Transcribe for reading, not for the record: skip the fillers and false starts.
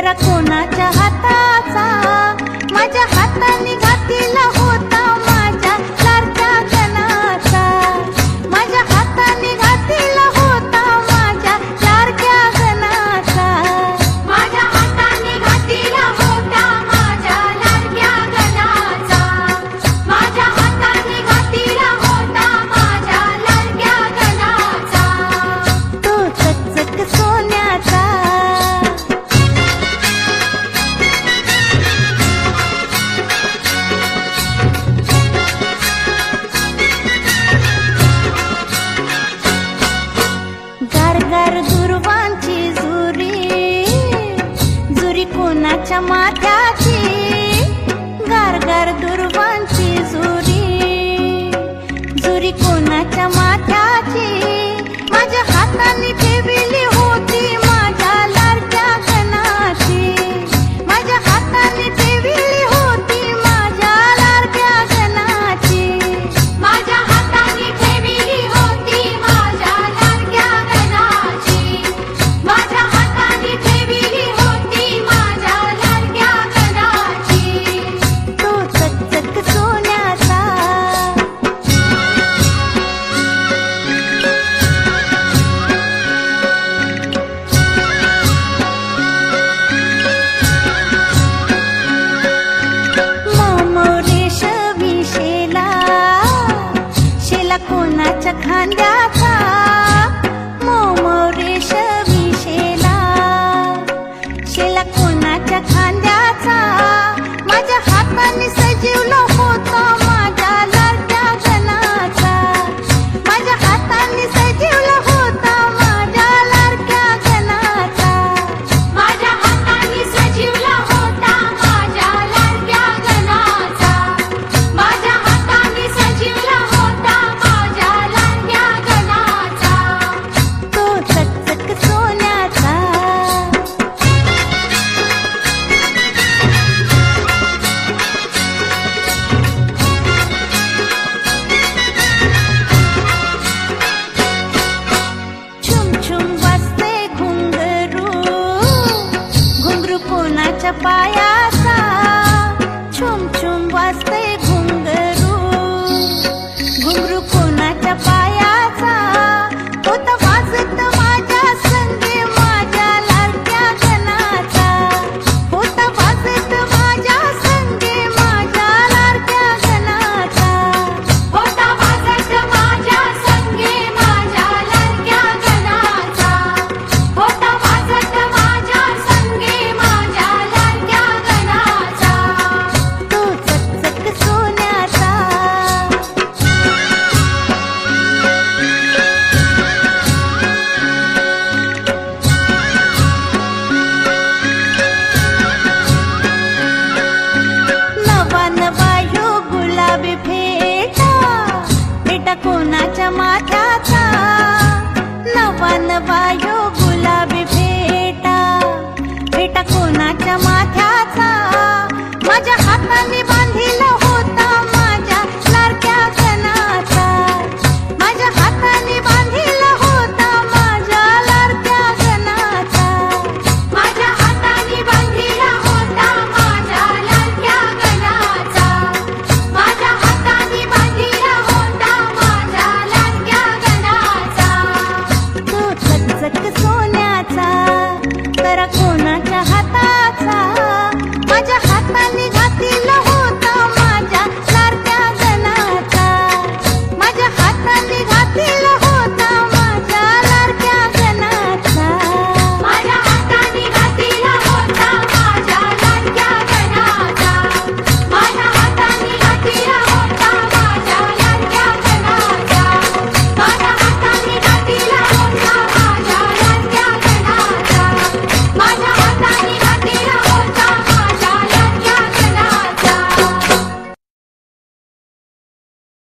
गजरा कोणाच्या हाताचा, माझ्या हाताने घातलेला होता माझ्या लाडक्या गणाचा, माझ्या हाताने घातलेला होता माझ्या लाडक्या गणाचा, माझ्या हाताने घातलेला होता माझ्या लाडक्या गणाचा, माझ्या हाताने घातलेला होता माझ्या लाडक्या गणाचा, तो चकचक सोन्याचा. गारगार दुर्वांची जुरी, जुरी कोणाच्या माथ्याची, गारगार दुर्वांची जुरी, जुरी कोणाच्या माथ्याची, माझ्या हाताने ठेवली होती माझ्या लाडक्या गणाची, माझ्या हाताने ठेवली होती माझ्या लाडक्या गणाची, माझ्या हाताने ठेवली होती माझ्या लाडक्या गणाची, माझ्या हाताने ठेवली होती माझ्या लाडक्या गणाची, तो चकचक सोन्याचा. मोरेशवी शेला, शेला कोणाच्या खांद्याचा, मोरेशवी शेला, शेला कोणाच्या खांद्याचा, माझ्या हाताने सजवला होता माझ्या लाडक्या गणाचा, माझ्या हाताने सजवला होता माझ्या लाडक्या गणाचा, माझ्या हाताने सजवला होता माझ्या लाडक्या गणाचा, माझ्या हाताने सजवला होता माझ्या लाडक्या गणाचा, तो चकचक सोन्याचा. छुम छुम वाजते घुंगरू, घुंगरू कोणाच्या पायाचा, छुम छुम वाजते घुंगरू, घुंगरू कोणाच्या पायाचा, होता वाजत माझ्या संगे माझ्या लाडक्या गणाचा, होता वाजत माझ्या संगे माझ्या लाडक्या गणाचा, होता वाजत माझ्या संगे माझ्या लाडक्या गणाचा, होता वाजत माझ्या संगे माझ्या लाडक्या गणाचा, तो चकचक सोन्याचा. नवा नवा यो गुलाबी फेटा, फेटा कोणाच्या माथ्याचा, नवा नवा यो गुलाबी फेटा, फेटा कोणाच्या माथ्याचा, माझ्या हाताने बांधिला होता माझ्या लाडक्या गणाचा, माझ्या हाताने बांधिला होता माझ्या लाडक्या गणाचा, माझ्या हाताने बांधलेला होता माझ्या लाडक्या गणाचा, माझ्या हाताने बांधलेला होता माझ्या लाडक्या गणाचा, तो चकचक सोन्याचा. करा